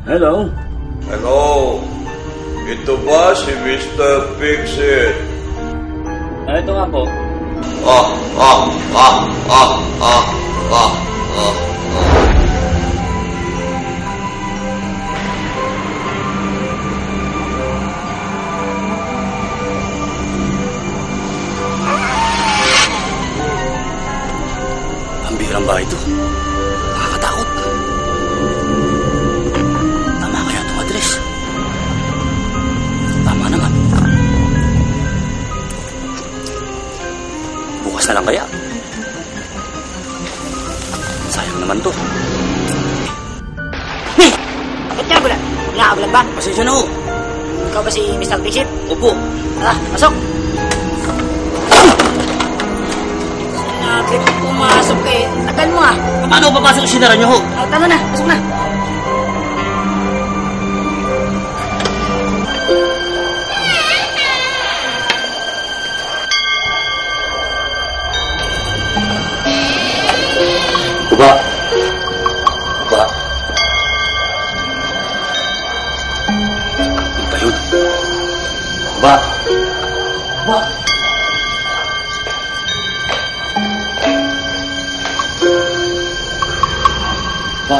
Hello? Hello? Ito ba si Mr. Fix-It? Ito nga po. Pambirang ba ito? Nakakatakot. Tama kaya itong address? Tama naman. Bukas na lang kaya? Sayang naman to. Hey! Bakit nga bulan? Nakakabulan ba? Pasensya na ho. Ikaw ba si Mr. Fix-It? Opo. Pasok! Nakakit pumasok ka eh. Tagal mo ah. Paano papasok yung sinara niyo ho? Tama na, pasok na. Ba? Ba? Ba yun? Ba? Ba? Ba?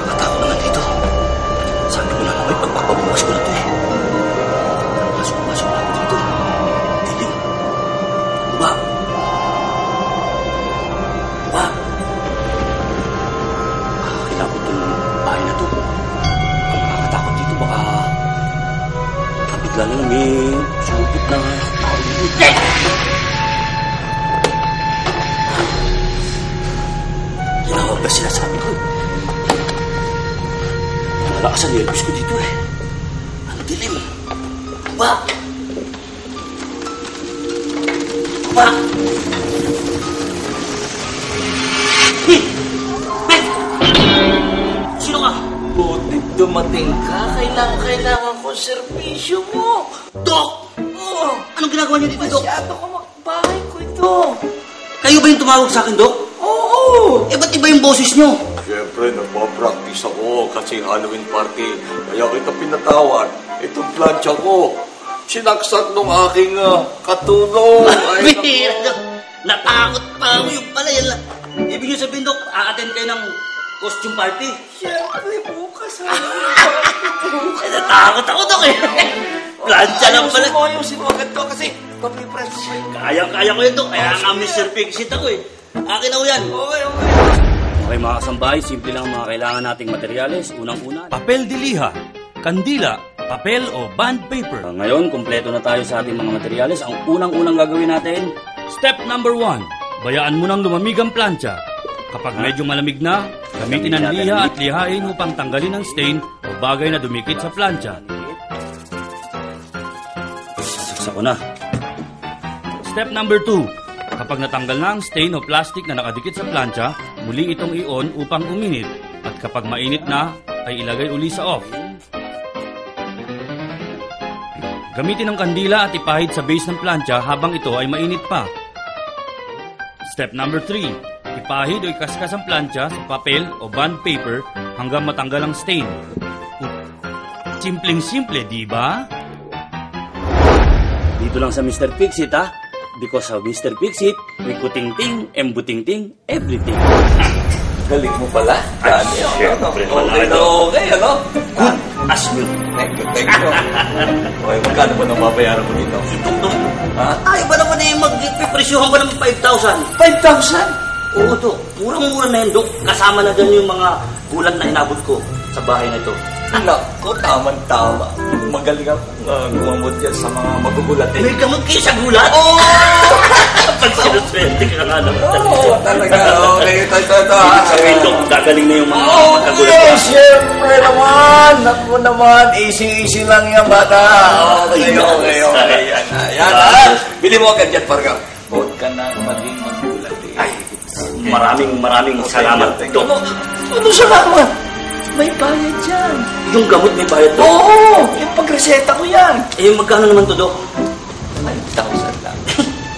Nakatakot naman dito. Sabi ko na naman, pagpapabukas ko na ito eh. Pasok na ako dito. Dilim. Ba? Ba? Nakakilapot itong bahay na ito. Ang nakakatakot dito, baka bigla na lang may sumupit na tao dito. Tinawag ba sinasabi ko? Malakas ang nervous ko dito eh. Ang dilim. Ba? Ba? Hey! Hey! Sino ka? Butit dumating ka. Kailangan ko serbisyo mo. Dok! Oh, Anong ginagawa niyo dito, Dok? masyado ko magbahay ko ito. Kayo ba yung tumawag sa akin, Dok? Oo. Eh, ba't iba yung boses niyo? Siyempre, nagpa-practice ako kasi Halloween party. Kaya kita pinatawad. Itong plancha ko. Sinaksak nung aking katulong. Ay, Bihira, Dok. Natakot pa ako yung pala. Yan lang. Ibig niyo sabihin, Dok, a-attend kayo ng costume party? Siyempre, bukas ha. Eh, natakot ako, Dok eh. Plancha lang pala. Ayusin mo agad to kasi papipress ko yun. Kaya ko yun, Dok. Kaya nga Mr. Fix-It ako eh. Akin na ho yan. Okay. Okay mga kasambahay, simple lang ang mga kailangan nating materyales. Unang-una, Papel de liha, kandila, papel o bond paper. ngayon, kumpleto na tayo sa ating mga materyales. Ang unang-unang gagawin natin, Step number 1, bayaan mo ng lumamig ang plancha. Kapag medyo malamig na, gamitin ang liha at lihain upang tanggalin ang stain o bagay na dumikit sa plancha. sasiksa ko na. Step number 2, kapag natanggal na ang stain o plastic na nakadikit sa plancha, muli itong i-on upang uminit. At kapag mainit na, ay ilagay uli sa off. Gamitin ang kandila at ipahid sa base ng plancha habang ito ay mainit pa. Step number 3, ipahid o ikaskas ang plancha sa papel o bond paper hanggang matanggal ang stain. Simpleng-simple, di ba? Dito lang sa Mr. Fix-It, ha? Because of Mr. Fix-It, we kuting-ting, embuting-ting, everything. galing mo pala. Siyempre, Okay, ano? Good as new. Thank you. Okay, magkano ba nang mabayaran mo dito? Dok, Ha? ay ba naman eh, magpipresyuhan ko ng 5,000. 5,000? Oo, Dok. Murang-mura na yun, Dok. Kasama na dyan yung mga gulat na inabot ko sa bahay na ito. Nako, tama-tama. Magaling akong gumamot yan sa mga magugulat. May gamot kayo sa gulat? Oo! Pag sinuswerte ka nga naman Oo, talaga. Okay, ito. Sabihin, Dok, gagaling na yung mga magulat Okay, ka. syempre naman. Naku naman, easy lang yan, bata. Okay. Yan, ha? Bili mo agad yan, Parga. Huwag ka na maging magulat eh. Ay, Maraming salamat, Dok. Ano salamat? May bayad yan. Yung gamot may bayad, Dok. Oo, yung pagreseta ko yan. Eh, magkano naman to, Dok? 5,000 lang.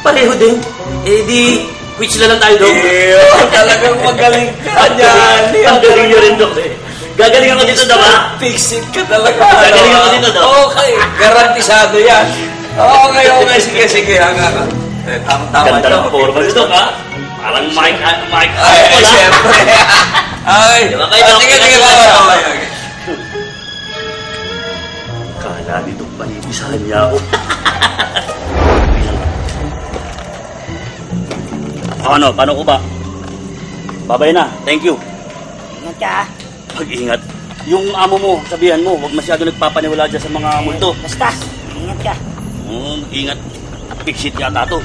Pareho din. Eh, di, which na lang tayo, Dok. Talagang magaling ka yan. Ang galing nyo rin, Dok. Gagaling ako dito, Dok, ha? Fix it ka talaga. Gagaling ako dito, Dok. Okay, garantisado yan. Okay, sige. Hanga. Tama-tama. Ganda ng forma nyo, Dok, ha? Parang Mike Ay, Apple, ha? siyempre. Ay, Di ba kayo, Dok? sige. Okay. Kala nito panibisahan niya ako. Paano ko ba? Babay na, thank you. Ingat ka, ah. Pag-ingat. Yung amo mo, sabihan mo, huwag masyado nagpapaniwala dyan sa mga multo. Basta, ingat ka. Mag-ingat. Fix it yata to.